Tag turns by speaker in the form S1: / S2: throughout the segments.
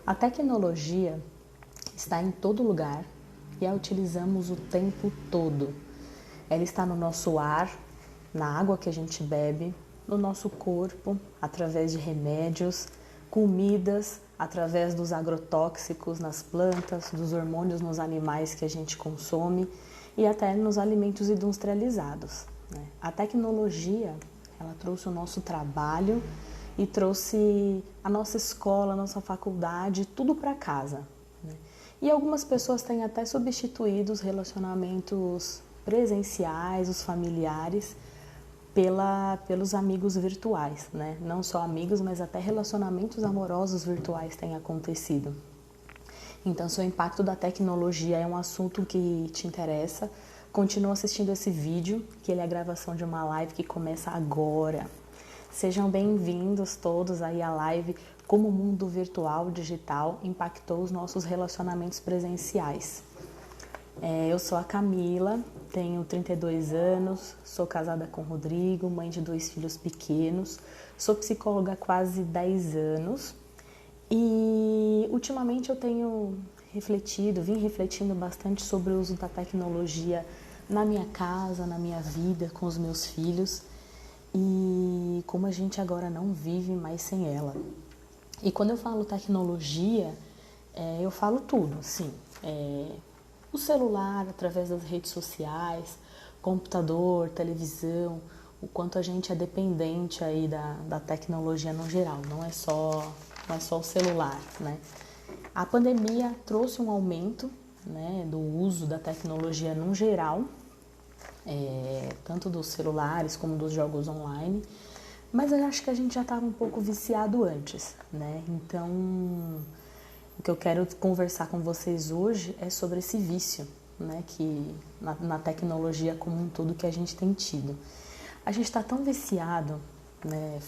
S1: A tecnologia está em todo lugar e a utilizamos o tempo todo. Ela está no nosso ar, na água que a gente bebe, no nosso corpo, através de remédios, comidas, através dos agrotóxicos nas plantas, dos hormônios nos animais que a gente consome e até nos alimentos industrializados. A tecnologia, ela trouxe o nosso trabalho e trouxe a nossa escola, a nossa faculdade, tudo para casa. E algumas pessoas têm até substituído os relacionamentos presenciais, os familiares, pelos amigos virtuais, né? Não só amigos, mas até relacionamentos amorosos virtuais têm acontecido. Então, se o impacto da tecnologia é um assunto que te interessa, continua assistindo esse vídeo, que ele é a gravação de uma live que começa agora. Sejam bem-vindos todos aí à live Como o mundo virtual, digital, impactou os nossos relacionamentos presenciais. Eu sou a Camila, tenho 32 anos, sou casada com o Rodrigo, mãe de 2 filhos pequenos, sou psicóloga há quase 10 anos e ultimamente eu tenho vim refletindo bastante sobre o uso da tecnologia na minha casa, na minha vida, com os meus filhos e como a gente agora não vive mais sem ela. E quando eu falo tecnologia, eu falo tudo, sim. O celular, através das redes sociais, computador, televisão, o quanto a gente é dependente aí da tecnologia no geral, não é só o celular, né? A pandemia trouxe um aumento, né, do uso da tecnologia no geral, tanto dos celulares como dos jogos online, mas eu acho que a gente já estava um pouco viciado antes, né? Então, o que eu quero conversar com vocês hoje é sobre esse vício, né, que na tecnologia como um todo que a gente tem tido. A gente está tão viciado, né,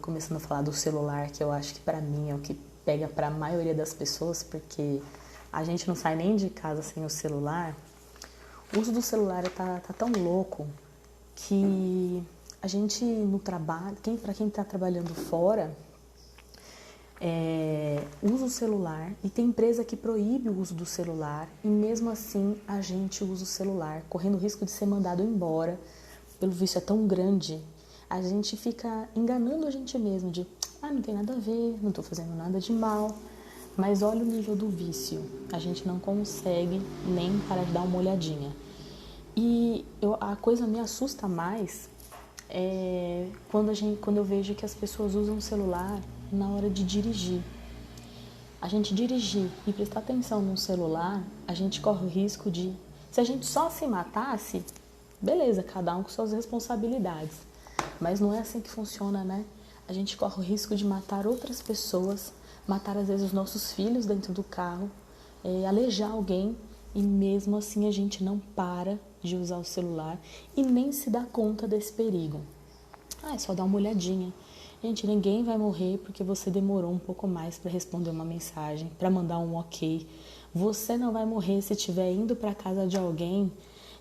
S1: começando a falar do celular, que eu acho que para mim é o que pega para a maioria das pessoas, porque a gente não sai nem de casa sem o celular. O uso do celular tá tão louco que a gente no trabalho, para quem está trabalhando fora, usa o celular e tem empresa que proíbe o uso do celular e mesmo assim a gente usa o celular, correndo o risco de ser mandado embora. Pelo vício é tão grande, a gente fica enganando a gente mesmo de não tem nada a ver, não estou fazendo nada de mal, mas olha o nível do vício, a gente não consegue nem parar de dar uma olhadinha. E a coisa me assusta mais quando eu vejo que as pessoas usam o celular na hora de dirigir. A gente dirigir e prestar atenção no celular, a gente corre o risco de... Se a gente só se matasse, beleza, cada um com suas responsabilidades. Mas não é assim que funciona, né? A gente corre o risco de matar outras pessoas, matar às vezes os nossos filhos dentro do carro, alejar alguém e mesmo assim a gente não para de usar o celular e nem se dá conta desse perigo. É só dar uma olhadinha. Gente, ninguém vai morrer porque você demorou um pouco mais para responder uma mensagem, para mandar um ok. Você não vai morrer se estiver indo para casa de alguém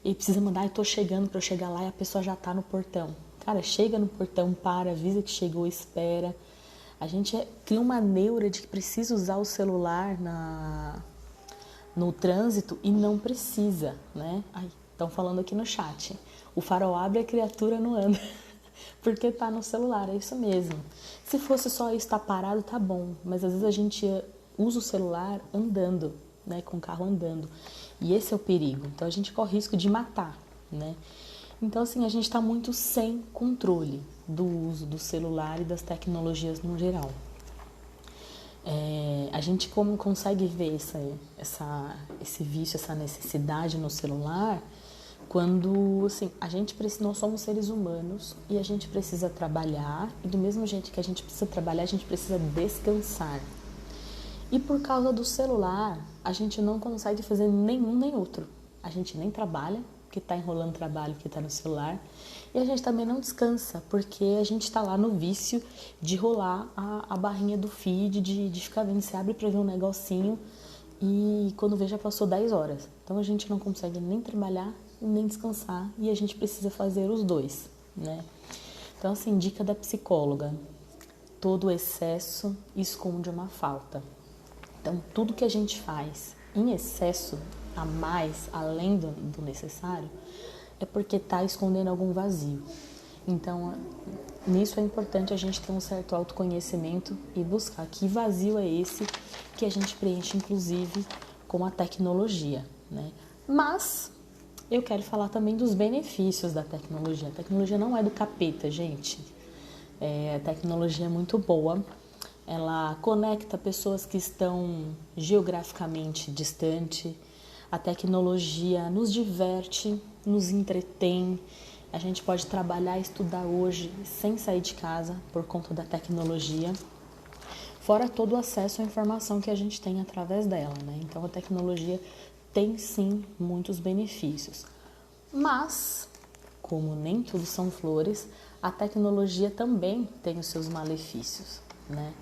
S1: e precisa mandar, tô chegando para eu chegar lá e a pessoa já tá no portão. Cara, chega no portão, avisa que chegou, espera. A gente cria uma neura de que precisa usar o celular no trânsito e não precisa, né? Estão falando aqui no chat. O farol abre e a criatura não anda. Porque tá no celular, é isso mesmo. Se fosse só isso, tá parado, tá bom. Mas às vezes a gente usa o celular andando, né? Com o carro andando. E esse é o perigo. Então a gente corre risco de matar, né? Então assim, a gente tá muito sem controle do uso do celular e das tecnologias no geral. A gente como consegue ver esse vício, essa necessidade no celular, quando assim, nós somos seres humanos e a gente precisa trabalhar e do mesmo jeito que a gente precisa trabalhar, a gente precisa descansar. E por causa do celular, a gente não consegue fazer nenhum nem outro. A gente nem trabalha, porque está enrolando trabalho, porque está no celular. E a gente também não descansa, porque a gente está lá no vício de rolar a barrinha do feed, de ficar vendo, se abre para ver um negocinho e quando vê já passou 10 horas. Então a gente não consegue nem trabalhar, nem descansar e a gente precisa fazer os dois, né? Então assim, dica da psicóloga, todo excesso esconde uma falta. Então, tudo que a gente faz em excesso, a mais, além do necessário, é porque está escondendo algum vazio. Então, nisso é importante a gente ter um certo autoconhecimento e buscar que vazio é esse que a gente preenche, inclusive, com a tecnologia, né? Mas eu quero falar também dos benefícios da tecnologia. A tecnologia não é do capeta, gente. A tecnologia é muito boa. Ela conecta pessoas que estão geograficamente distantes. A tecnologia nos diverte, nos entretém. A gente pode trabalhar e estudar hoje sem sair de casa por conta da tecnologia. Fora todo o acesso à informação que a gente tem através dela, né? Então a tecnologia tem sim muitos benefícios. Mas, como nem tudo são flores, a tecnologia também tem os seus malefícios, né?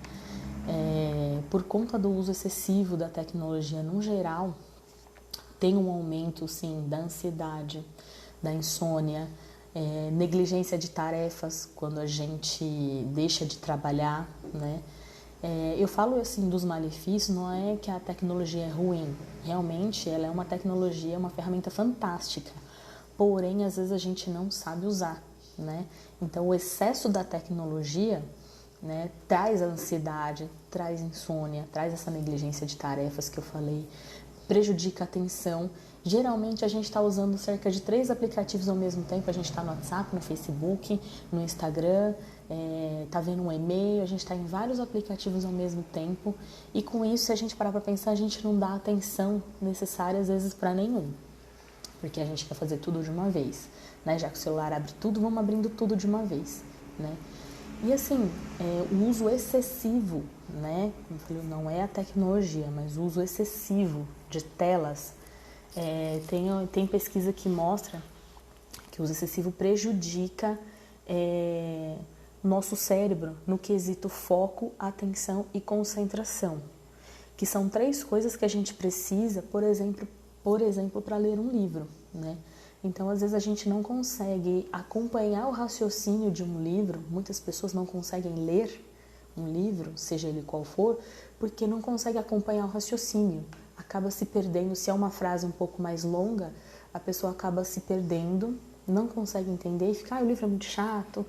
S1: Por conta do uso excessivo da tecnologia no geral, tem um aumento sim da ansiedade, da insônia, negligência de tarefas quando a gente deixa de trabalhar, né? Eu falo assim dos malefícios, não é que a tecnologia é ruim, realmente ela é uma tecnologia, uma ferramenta fantástica, porém às vezes a gente não sabe usar, né? Então o excesso da tecnologia, né, traz ansiedade, traz insônia, traz essa negligência de tarefas que eu falei, prejudica a atenção. Geralmente a gente está usando cerca de 3 aplicativos ao mesmo tempo. A gente está no WhatsApp, no Facebook, no Instagram, está vendo um e-mail, a gente está em vários aplicativos ao mesmo tempo. E com isso, se a gente parar para pensar, a gente não dá a atenção necessária às vezes para nenhum. Porque a gente quer fazer tudo de uma vez, né? Já que o celular abre tudo, vamos abrindo tudo de uma vez, né? E assim, o uso excessivo, né? Como eu falei, não é a tecnologia, mas o uso excessivo de telas. Tem pesquisa que mostra que o uso excessivo prejudica nosso cérebro no quesito foco, atenção e concentração, que são 3 coisas que a gente precisa, por exemplo, para ler um livro, né? Então, às vezes a gente não consegue acompanhar o raciocínio de um livro, muitas pessoas não conseguem ler um livro, seja ele qual for, porque não consegue acompanhar o raciocínio, acaba se perdendo. Se é uma frase um pouco mais longa, a pessoa acaba se perdendo, não consegue entender e fica, o livro é muito chato,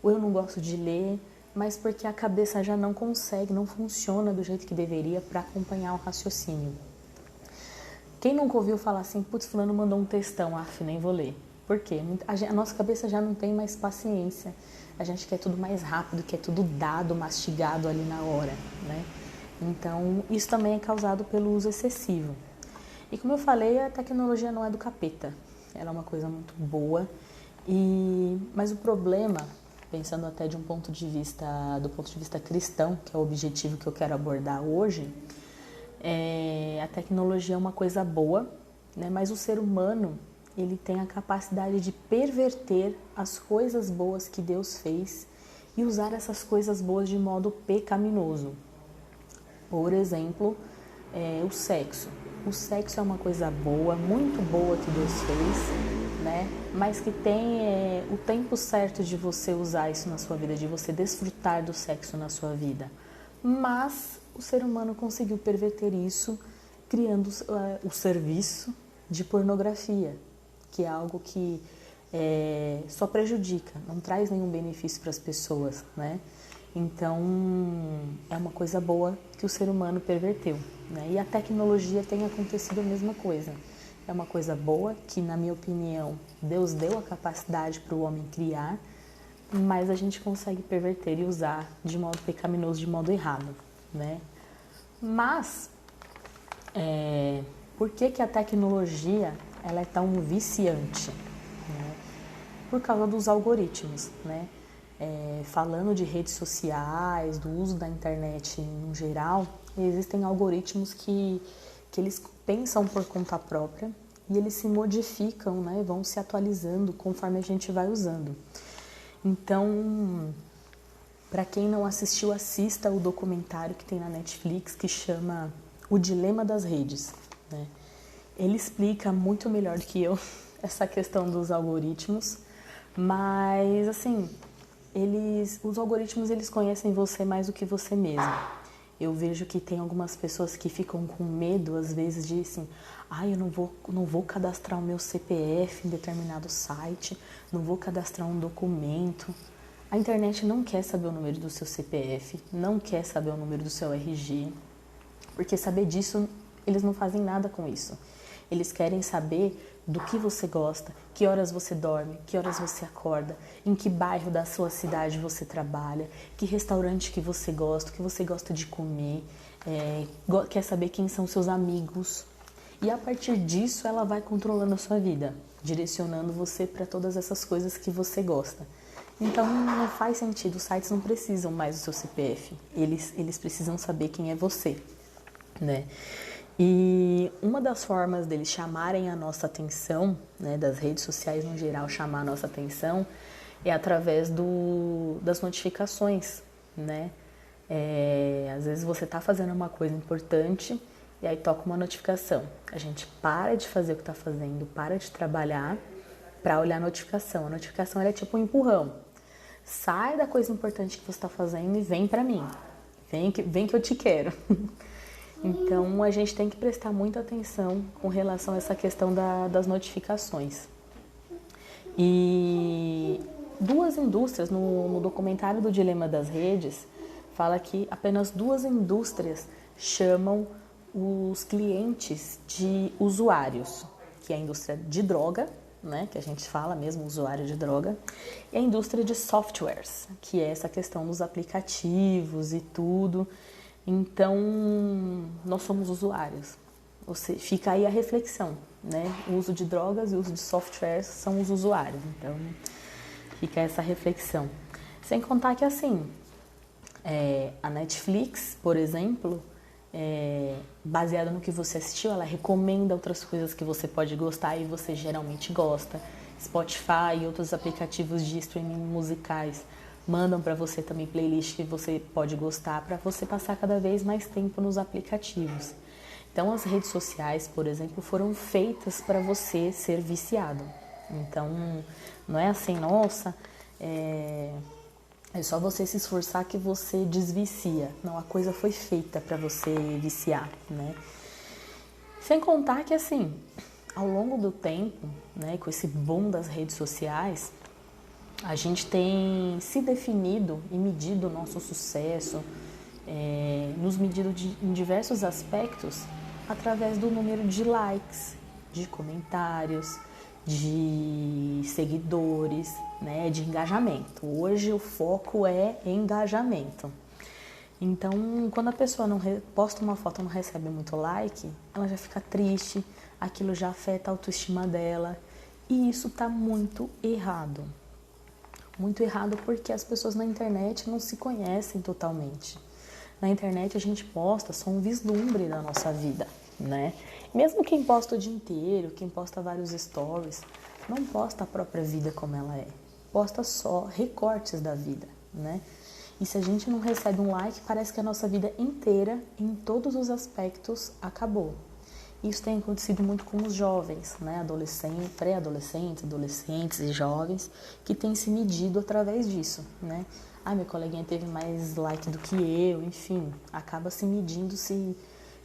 S1: ou eu não gosto de ler, mas porque a cabeça já não consegue, não funciona do jeito que deveria para acompanhar o raciocínio. Quem nunca ouviu falar assim, putz, fulano mandou um textão, nem vou ler. Por quê? A nossa cabeça já não tem mais paciência. A gente quer tudo mais rápido, quer tudo dado, mastigado ali na hora, né? Então, isso também é causado pelo uso excessivo. E como eu falei, a tecnologia não é do capeta. Ela é uma coisa muito boa. Mas o problema, pensando até do ponto de vista cristão, que é o objetivo que eu quero abordar hoje, a tecnologia é uma coisa boa, né? Mas o ser humano, ele tem a capacidade de perverter as coisas boas que Deus fez e usar essas coisas boas de modo pecaminoso. Por exemplo, o sexo. O sexo é uma coisa boa, muito boa que Deus fez, né? Mas que tem o tempo certo de você usar isso na sua vida, de você desfrutar do sexo na sua vida. Mas o ser humano conseguiu perverter isso criando o serviço de pornografia, que é algo que só prejudica, não traz nenhum benefício para as pessoas, né? Então, é uma coisa boa que o ser humano perverteu, né? E a tecnologia tem acontecido a mesma coisa. É uma coisa boa que, na minha opinião, Deus deu a capacidade para o homem criar, mas a gente consegue perverter e usar de modo pecaminoso, de modo errado, né? Mas, por que a tecnologia ela é tão viciante? Né? Por causa dos algoritmos, né? Falando de redes sociais, do uso da internet no geral, existem algoritmos que eles pensam por conta própria e eles se modificam, né? Vão se atualizando conforme a gente vai usando. Então, para quem não assistiu, assista o documentário que tem na Netflix que chama O Dilema das Redes, né? Ele explica muito melhor do que eu essa questão dos algoritmos, mas assim, os algoritmos eles conhecem você mais do que você mesmo. Eu vejo que tem algumas pessoas que ficam com medo, às vezes, de assim, eu não vou cadastrar o meu CPF em determinado site, não vou cadastrar um documento. A internet não quer saber o número do seu CPF, não quer saber o número do seu RG, porque saber disso, eles não fazem nada com isso. Eles querem saber do que você gosta, que horas você dorme, que horas você acorda, em que bairro da sua cidade você trabalha, que restaurante que você gosta, o que você gosta de comer, quer saber quem são seus amigos. E a partir disso ela vai controlando a sua vida, direcionando você para todas essas coisas que você gosta. Então não faz sentido, os sites não precisam mais do seu CPF, eles precisam saber quem é você, né? E uma das formas deles chamarem a nossa atenção, né, das redes sociais no geral chamar a nossa atenção, é através das notificações, né? Às vezes você está fazendo uma coisa importante e aí toca uma notificação. A gente para de fazer o que está fazendo, para de trabalhar para olhar a notificação. A notificação é tipo um empurrão. Sai da coisa importante que você está fazendo e vem para mim. Vem que eu te quero. Então, a gente tem que prestar muita atenção com relação a essa questão das notificações. E duas indústrias, no documentário do Dilema das Redes, fala que apenas 2 indústrias chamam os clientes de usuários, que é a indústria de droga, né, que a gente fala mesmo, usuário de droga, e a indústria de softwares, que é essa questão dos aplicativos e tudo. Então, nós somos usuários. Fica aí a reflexão, né? O uso de drogas e o uso de softwares são os usuários. Então, fica essa reflexão. Sem contar que, assim, a Netflix, por exemplo, baseada no que você assistiu, ela recomenda outras coisas que você pode gostar e você geralmente gosta. Spotify e outros aplicativos de streaming musicais mandam para você também playlists que você pode gostar para você passar cada vez mais tempo nos aplicativos. Então, as redes sociais, por exemplo, foram feitas para você ser viciado. Então, não é assim, nossa, é só você se esforçar que você desvicia. Não, a coisa foi feita para você viciar, né? Sem contar que, assim, ao longo do tempo, né, com esse boom das redes sociais, a gente tem se definido e medido o nosso sucesso, nos medido em diversos aspectos através do número de likes, de comentários, de seguidores, né, de engajamento. Hoje o foco é engajamento. Então, quando a pessoa não posta uma foto e não recebe muito like, ela já fica triste, aquilo já afeta a autoestima dela e isso está muito errado. Muito errado porque as pessoas na internet não se conhecem totalmente. Na internet a gente posta só um vislumbre da nossa vida, né? Mesmo quem posta o dia inteiro, quem posta vários stories, não posta a própria vida como ela é. Posta só recortes da vida, né? E se a gente não recebe um like, parece que a nossa vida inteira, em todos os aspectos, acabou. Isso tem acontecido muito com os jovens, né? Adolescentes, pré-adolescentes, adolescentes e jovens que têm se medido através disso, né? Minha coleguinha teve mais like do que eu, enfim, acaba se medindo, se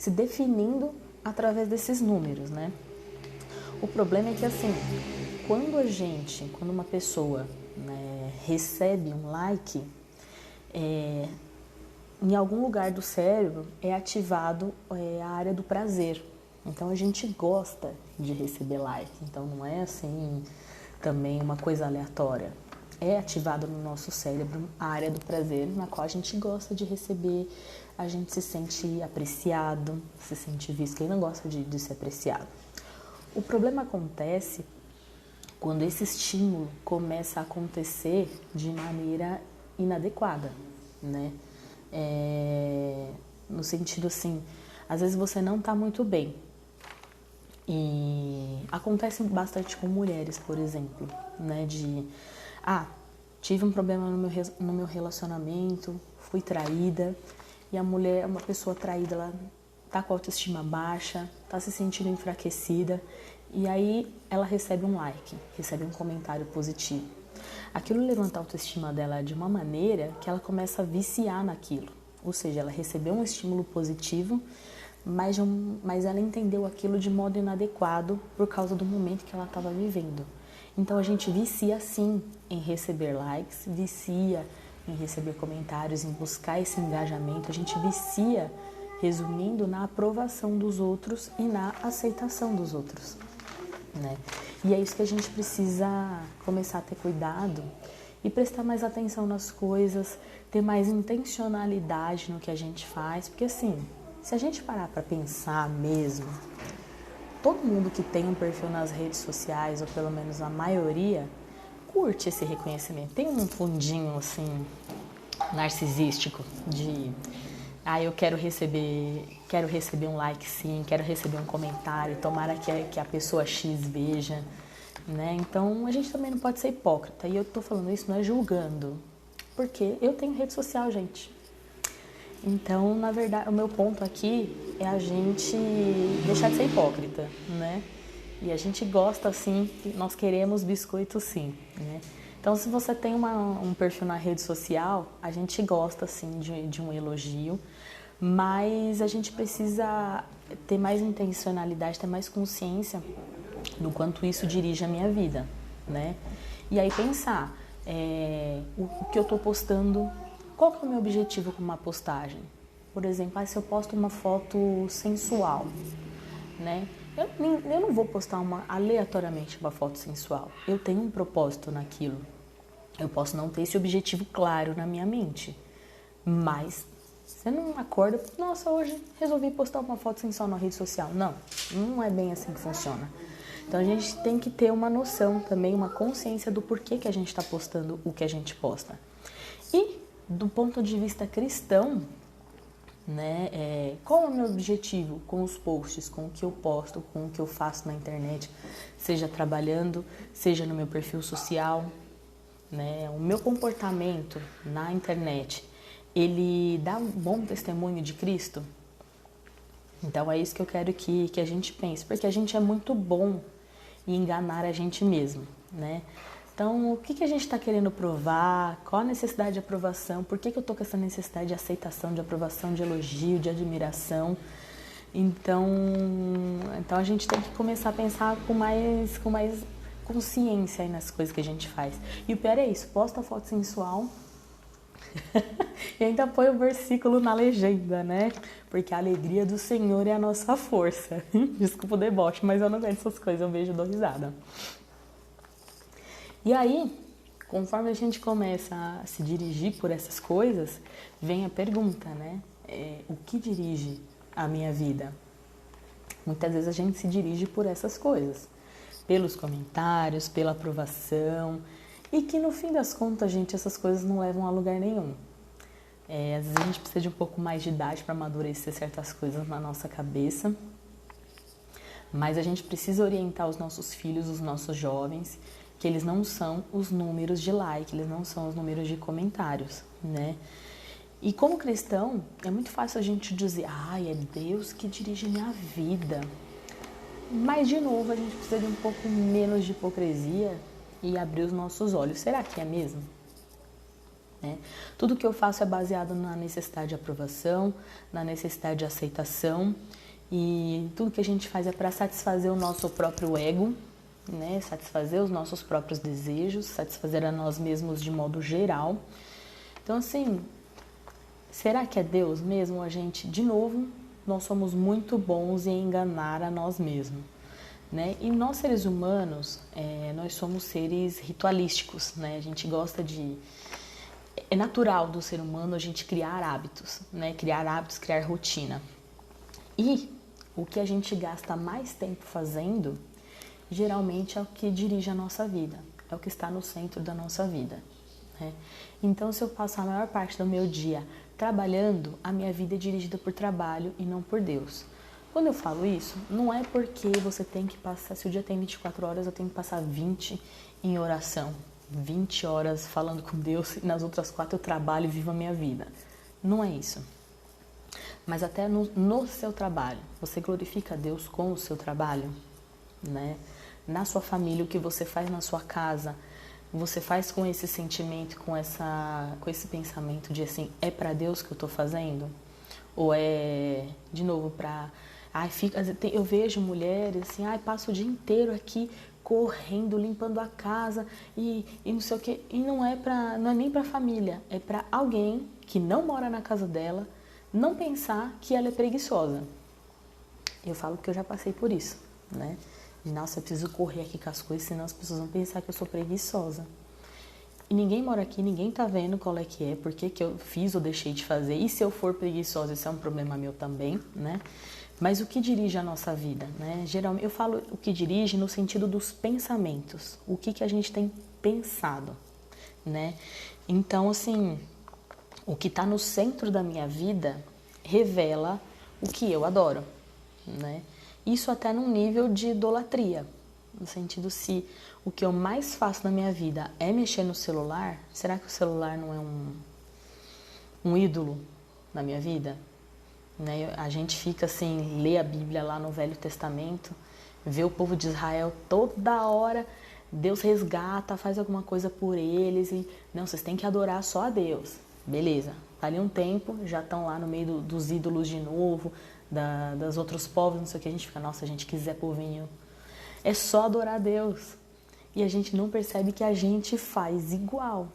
S1: definindo através desses números, né? O problema é que, assim, quando uma pessoa, né, recebe um like, em algum lugar do cérebro é ativado a área do prazer. Então a gente gosta de receber like, então não é assim também uma coisa aleatória. É ativado no nosso cérebro a área do prazer, na qual a gente gosta de receber, a gente se sente apreciado, se sente visto. Quem não gosta de ser apreciado? O problema acontece quando esse estímulo começa a acontecer de maneira inadequada, né? No sentido assim, às vezes você não está muito bem. E acontece bastante com mulheres, por exemplo, né? Tive um problema no meu relacionamento, fui traída, e uma pessoa traída, ela tá com a autoestima baixa, tá se sentindo enfraquecida, e aí ela recebe um like, recebe um comentário positivo. Aquilo levanta a autoestima dela de uma maneira que ela começa a viciar naquilo. Ou seja, ela recebeu um estímulo positivo, mas ela entendeu aquilo de modo inadequado por causa do momento que ela estava vivendo. Então a gente vicia sim em receber likes, vicia em receber comentários, em buscar esse engajamento, a gente vicia, resumindo, na aprovação dos outros e na aceitação dos outros, né? E é isso que a gente precisa começar a ter cuidado e prestar mais atenção nas coisas, ter mais intencionalidade no que a gente faz, porque assim, se a gente parar para pensar mesmo, todo mundo que tem um perfil nas redes sociais, ou pelo menos a maioria, curte esse reconhecimento. Tem um fundinho assim narcisístico de eu quero receber um like sim, quero receber um comentário, tomara que a pessoa X veja, né? Então a gente também não pode ser hipócrita. E eu tô falando isso não é julgando, porque eu tenho rede social, gente. Então, na verdade, o meu ponto aqui é a gente deixar de ser hipócrita, né? E a gente gosta, sim, nós queremos biscoito, sim, né? Então, se você tem um perfil na rede social, a gente gosta, sim, de um elogio, mas a gente precisa ter mais intencionalidade, ter mais consciência do quanto isso dirige a minha vida, né? E aí pensar, o que eu tô postando, qual que é o meu objetivo com uma postagem? Por exemplo, se eu posto uma foto sensual, né? Eu não vou postar aleatoriamente uma foto sensual. Eu tenho um propósito naquilo. Eu posso não ter esse objetivo claro na minha mente, mas você não acorda, nossa, hoje resolvi postar uma foto sensual na rede social. Não é bem assim que funciona. Então a gente tem que ter uma noção também, uma consciência do porquê que a gente está postando o que a gente posta. E do ponto de vista cristão, né, qual é o meu objetivo com os posts, com o que eu posto, com o que eu faço na internet, seja trabalhando, seja no meu perfil social, né, o meu comportamento na internet, ele dá um bom testemunho de Cristo? Então é isso que eu quero que a gente pense, porque a gente é muito bom em enganar a gente mesmo, né? Então, o que a gente está querendo provar? Qual a necessidade de aprovação? Por que eu estou com essa necessidade de aceitação, de aprovação, de elogio, de admiração? Então a gente tem que começar a pensar com mais consciência aí nas coisas que a gente faz. E o pior é isso, posta foto sensual e ainda põe o versículo na legenda, né? Porque a alegria do Senhor é a nossa força. Desculpa o deboche, mas eu não aguento essas coisas, eu vejo e dou risada. E aí, conforme a gente começa a se dirigir por essas coisas, vem a pergunta, né? O que dirige a minha vida? Muitas vezes a gente se dirige por essas coisas, pelos comentários, pela aprovação, e que no fim das contas, gente, essas coisas não levam a lugar nenhum. Às vezes a gente precisa de um pouco mais de idade para amadurecer certas coisas na nossa cabeça, mas a gente precisa orientar os nossos filhos, os nossos jovens, que eles não são os números de like, eles não são os números de comentários, né? E como cristão, é muito fácil a gente dizer, é Deus que dirige minha vida. Mas, de novo, a gente precisa de um pouco menos de hipocrisia e abrir os nossos olhos. Será que é mesmo? Tudo que eu faço é baseado na necessidade de aprovação, na necessidade de aceitação, e tudo que a gente faz é para satisfazer o nosso próprio ego, né? Satisfazer os nossos próprios desejos, satisfazer a nós mesmos de modo geral. Então, assim, será que é Deus mesmo? A gente, de novo, nós somos muito bons em enganar a nós mesmos, né? E nós, seres humanos, nós somos seres ritualísticos, né? A gente gosta de... É natural do ser humano a gente criar hábitos, né? Criar hábitos, criar rotina. E o que a gente gasta mais tempo fazendo, geralmente é o que dirige a nossa vida, é o que está no centro da nossa vida, né? Então, se eu passo a maior parte do meu dia trabalhando, a minha vida é dirigida por trabalho e não por Deus. Quando eu falo isso, não é porque você tem que passar, se o dia tem 24 horas, eu tenho que passar 20 em oração, 20 horas falando com Deus e nas outras 4 eu trabalho e vivo a minha vida. Não é isso. Mas até no seu trabalho, você glorifica a Deus com o seu trabalho, né? Na sua família, o que você faz na sua casa, você faz com esse sentimento, com esse pensamento de assim, é para Deus que eu tô fazendo? Ou é, de novo, para... eu vejo mulheres assim, passa o dia inteiro aqui correndo, limpando a casa e não sei o quê. E não é nem pra família, é para alguém que não mora na casa dela não pensar que ela é preguiçosa. Eu falo que eu já passei por isso, né? De, nossa, eu preciso correr aqui com as coisas, senão as pessoas vão pensar que eu sou preguiçosa. E ninguém mora aqui, ninguém tá vendo qual é que é, por que eu fiz ou deixei de fazer. E se eu for preguiçosa, isso é um problema meu também, né? Mas o que dirige a nossa vida, né? Geralmente, eu falo o que dirige no sentido dos pensamentos. O que a gente tem pensado, né? Então, assim, o que está no centro da minha vida revela o que eu adoro, né? Isso até num nível de idolatria. No sentido, se o que eu mais faço na minha vida é mexer no celular, será que o celular não é um ídolo na minha vida? Né? A gente fica assim, lê a Bíblia lá no Velho Testamento, vê o povo de Israel toda hora, Deus resgata, faz alguma coisa por eles e, não, vocês têm que adorar só a Deus. Beleza, tá ali um tempo, já estão lá no meio dos ídolos de novo, das outros povos, não sei o que, a gente fica, nossa, gente, que Zé Povinho. É só adorar a Deus. E a gente não percebe que a gente faz igual.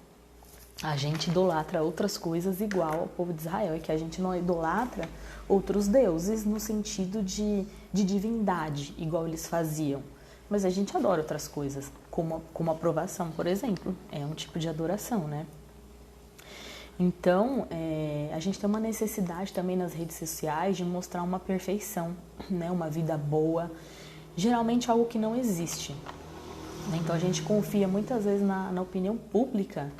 S1: A gente idolatra outras coisas igual ao povo de Israel. É que a gente não idolatra outros deuses no sentido de divindade, igual eles faziam. Mas a gente adora outras coisas, como aprovação, por exemplo. É um tipo de adoração, né? Então, a gente tem uma necessidade também nas redes sociais de mostrar uma perfeição, né? Uma vida boa. Geralmente algo que não existe. Então a gente confia muitas vezes na opinião pública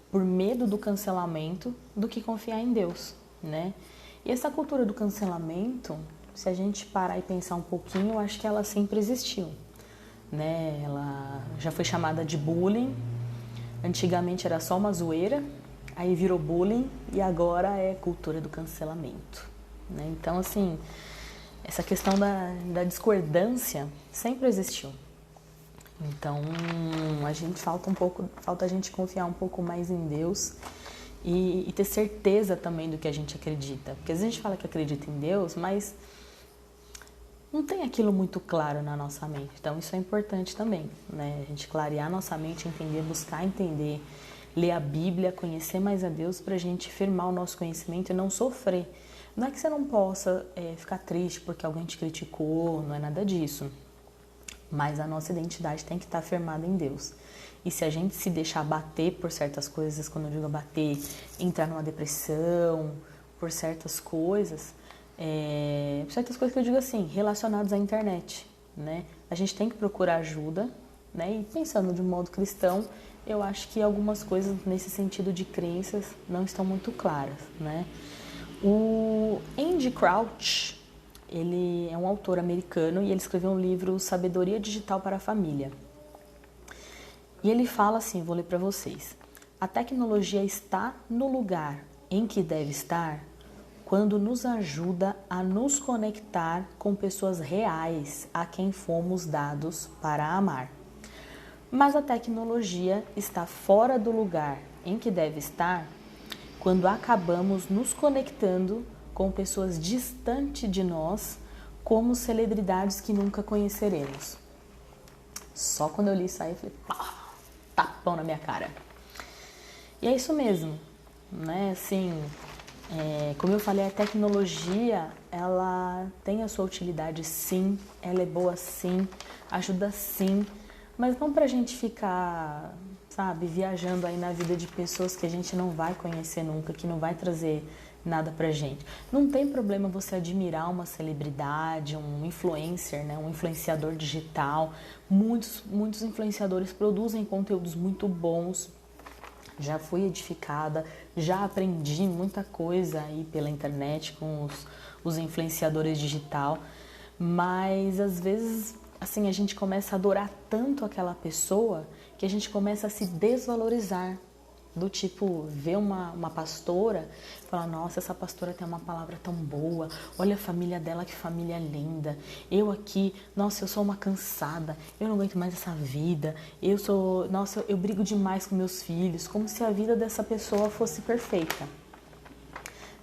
S1: por medo do cancelamento do que confiar em Deus, né? E essa cultura do cancelamento, se a gente parar e pensar um pouquinho, eu acho que ela sempre existiu, né? Ela já foi chamada de bullying, antigamente era só uma zoeira, aí virou bullying e agora é cultura do cancelamento, né? Então, assim, essa questão da discordância sempre existiu. Então, falta a gente confiar um pouco mais em Deus e ter certeza também do que a gente acredita. Porque às vezes a gente fala que acredita em Deus, mas não tem aquilo muito claro na nossa mente. Então, isso é importante também, né? A gente clarear nossa mente, entender, buscar entender, ler a Bíblia, conhecer mais a Deus para a gente firmar o nosso conhecimento e não sofrer. Não é que você não possa ficar triste porque alguém te criticou, não é nada disso. Mas a nossa identidade tem que estar firmada em Deus. E se a gente se deixar bater por certas coisas, quando eu digo bater, entrar numa depressão, por certas coisas que eu digo assim, relacionadas à internet, né? A gente tem que procurar ajuda, né? E pensando de um modo cristão, eu acho que algumas coisas nesse sentido de crenças não estão muito claras, né? O Andy Crouch, ele é um autor americano e ele escreveu um livro Sabedoria Digital para a Família. E ele fala assim, vou ler para vocês. A tecnologia está no lugar em que deve estar quando nos ajuda a nos conectar com pessoas reais a quem fomos dados para amar. Mas a tecnologia está fora do lugar em que deve estar quando acabamos nos conectando com pessoas distantes de nós, como celebridades que nunca conheceremos. Só quando eu li isso aí, eu falei, pá, tapão na minha cara. E é isso mesmo, né? Assim, como eu falei, a tecnologia, ela tem a sua utilidade sim, ela é boa sim, ajuda sim, mas não pra gente ficar, sabe, viajando aí na vida de pessoas que a gente não vai conhecer nunca, que não vai trazer nada pra gente. Não tem problema você admirar uma celebridade, um influencer, né, um influenciador digital. Muitos influenciadores produzem conteúdos muito bons. Já fui edificada, já aprendi muita coisa aí pela internet com os influenciadores digital, mas às vezes assim a gente começa a adorar tanto aquela pessoa que a gente começa a se desvalorizar, Do tipo, ver uma pastora, falar, nossa, essa pastora tem uma palavra tão boa, olha a família dela, que família linda. Eu aqui, nossa, eu sou uma cansada, eu não aguento mais essa vida, nossa, eu brigo demais com meus filhos, como se a vida dessa pessoa fosse perfeita.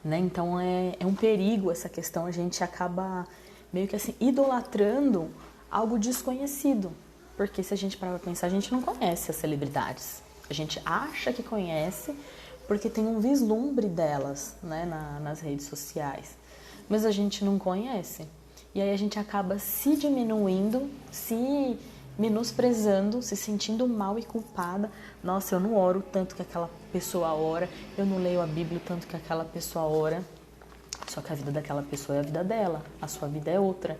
S1: Né? Então é um perigo essa questão, a gente acaba meio que assim, idolatrando algo desconhecido. Porque se a gente parar pra pensar, a gente não conhece as celebridades. A gente acha que conhece porque tem um vislumbre delas, né, nas redes sociais. Mas a gente não conhece. E aí a gente acaba se diminuindo, se menosprezando, se sentindo mal e culpada. Nossa, eu não oro tanto que aquela pessoa ora, eu não leio a Bíblia tanto que aquela pessoa ora. Só que a vida daquela pessoa é a vida dela, a sua vida é outra.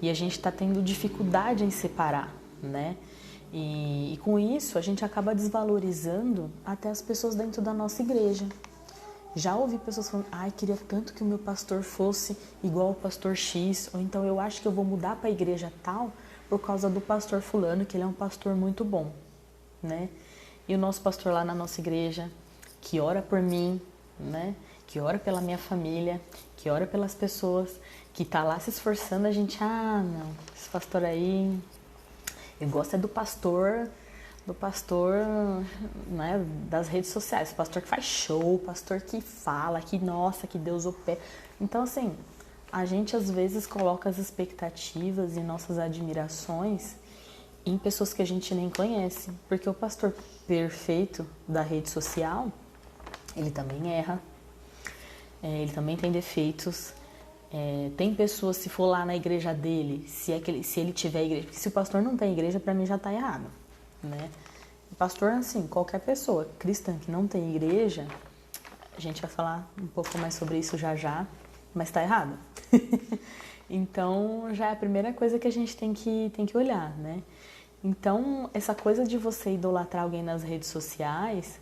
S1: E a gente está tendo dificuldade em separar, né? E com isso a gente acaba desvalorizando até as pessoas dentro da nossa igreja. Já ouvi pessoas falando, ai, queria tanto que o meu pastor fosse igual ao pastor X, ou então eu acho que eu vou mudar para a igreja tal por causa do pastor fulano, que ele é um pastor muito bom, né? E o nosso pastor lá na nossa igreja, que ora por mim, né? Que ora pela minha família, que ora pelas pessoas, que tá lá se esforçando, a gente, não, esse pastor aí, eu gosto é do pastor, né, das redes sociais, o pastor que faz show, o pastor que fala, que nossa, que Deus opera. Então, assim, a gente às vezes coloca as expectativas e nossas admirações em pessoas que a gente nem conhece, porque o pastor perfeito da rede social, ele também erra, ele também tem defeitos. Tem pessoas, se for lá na igreja dele, se ele tiver igreja, porque se o pastor não tem igreja, para mim já está errado, né? O pastor, assim, qualquer pessoa cristã que não tem igreja, a gente vai falar um pouco mais sobre isso já, mas está errado. Então, já é a primeira coisa que a gente tem que olhar, né? Então, essa coisa de você idolatrar alguém nas redes sociais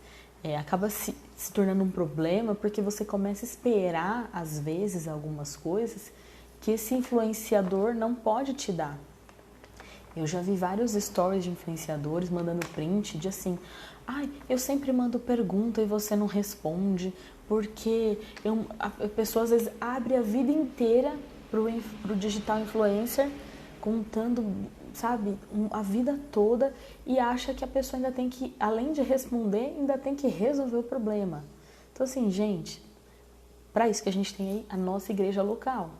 S1: acaba se tornando um problema porque você começa a esperar, às vezes, algumas coisas que esse influenciador não pode te dar. Eu já vi vários stories de influenciadores mandando print de assim, eu sempre mando pergunta e você não responde, porque a pessoa às vezes abre a vida inteira pro digital influencer contando, sabe, a vida toda e acha que a pessoa ainda tem que, além de responder, ainda tem que resolver o problema. Então, assim, gente, para isso que a gente tem aí a nossa igreja local,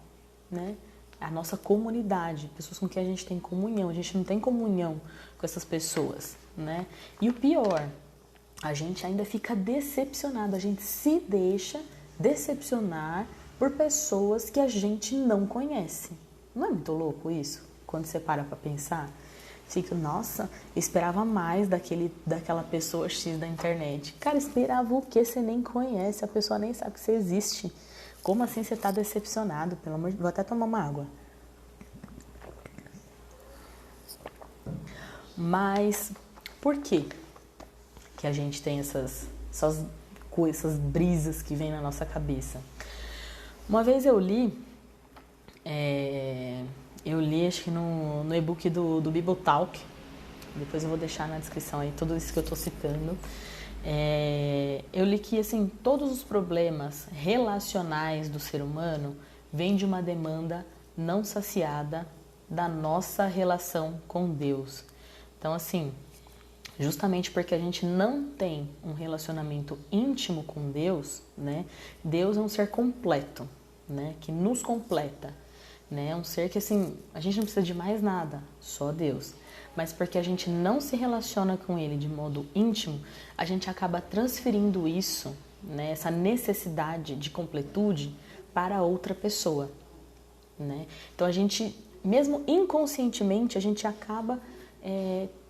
S1: né? A nossa comunidade, pessoas com quem a gente tem comunhão. A gente não tem comunhão com essas pessoas, né? E o pior, a gente ainda fica decepcionado, a gente se deixa decepcionar por pessoas que a gente não conhece. Não é muito louco isso? Quando você para pensar, fica, nossa, esperava mais daquela pessoa X da internet. Cara, esperava o quê? Você nem conhece, a pessoa nem sabe que você existe. Como assim você tá decepcionado? Pelo amor de Deus, vou até tomar uma água. Mas por que a gente tem essas brisas que vêm na nossa cabeça? Uma vez eu li acho que no e-book do Bible Talk, depois eu vou deixar na descrição aí tudo isso que eu estou citando. Eu li que assim, todos os problemas relacionais do ser humano vêm de uma demanda não saciada da nossa relação com Deus. Então, assim, justamente porque a gente não tem um relacionamento íntimo com Deus, né? Deus é um ser completo, né? Que nos completa, né? É um ser que, assim, a gente não precisa de mais nada, só Deus. Mas porque a gente não se relaciona com Ele de modo íntimo, a gente acaba transferindo isso, né? Essa necessidade de completude para outra pessoa, né? Então, a gente, mesmo inconscientemente, a gente acaba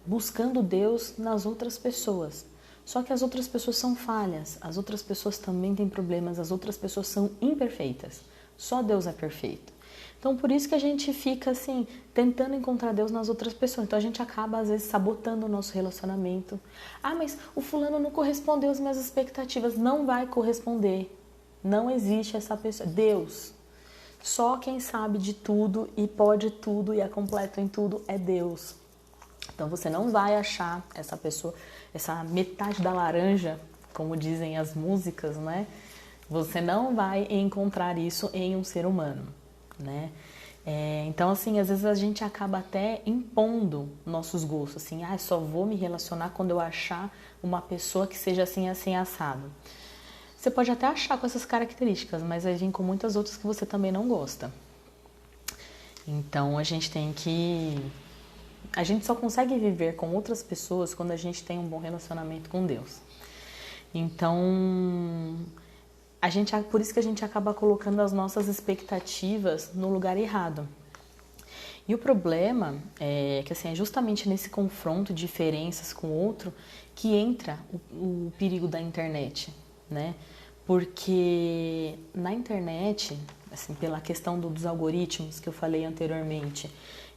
S1: buscando Deus nas outras pessoas. Só que as outras pessoas são falhas, as outras pessoas também têm problemas, as outras pessoas são imperfeitas. Só Deus é perfeito. Então, por isso que a gente fica assim, tentando encontrar Deus nas outras pessoas. Então, a gente acaba, às vezes, sabotando o nosso relacionamento. Mas o fulano não correspondeu às minhas expectativas. Não vai corresponder. Não existe essa pessoa. Deus. Só quem sabe de tudo e pode tudo e é completo em tudo é Deus. Então, você não vai achar essa pessoa, essa metade da laranja como dizem as músicas, né? Você não vai encontrar isso em um ser humano, né? Então, assim, às vezes a gente acaba até impondo nossos gostos, assim, só vou me relacionar quando eu achar uma pessoa que seja assim, assim, assado. Você pode até achar com essas características, mas vai vir com muitas outras que você também não gosta. Então, a gente só consegue viver com outras pessoas quando a gente tem um bom relacionamento com Deus. Então, por isso que a gente acaba colocando as nossas expectativas no lugar errado. E o problema é que assim, é justamente nesse confronto de diferenças com o outro que entra o perigo da internet, né? Porque na internet, assim, pela questão dos algoritmos que eu falei anteriormente,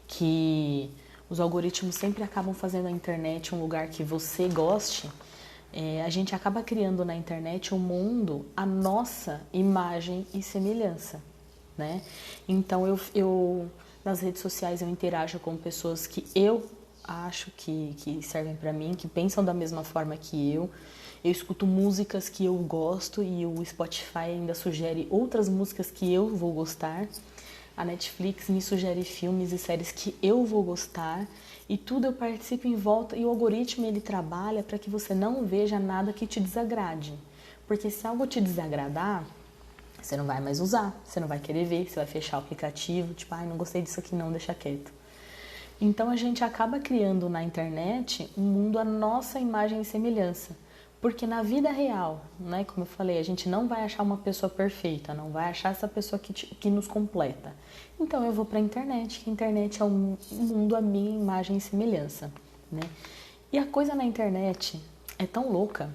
S1: que os algoritmos sempre acabam fazendo a internet um lugar que você goste, a gente acaba criando na internet um mundo à nossa imagem e semelhança, né? Então eu nas redes sociais eu interajo com pessoas que eu acho que servem para mim, que pensam da mesma forma que eu escuto músicas que eu gosto e o Spotify ainda sugere outras músicas que eu vou gostar. A Netflix me sugere filmes e séries que eu vou gostar e tudo eu participo em volta e o algoritmo ele trabalha para que você não veja nada que te desagrade. Porque se algo te desagradar, você não vai mais usar, você não vai querer ver, você vai fechar o aplicativo, tipo, não gostei disso aqui não, deixa quieto. Então a gente acaba criando na internet um mundo à nossa imagem e semelhança. Porque na vida real, né, como eu falei, a gente não vai achar uma pessoa perfeita, não vai achar essa pessoa que nos completa. Então eu vou para a internet, que a internet é um mundo à minha imagem e semelhança, né? E a coisa na internet é tão louca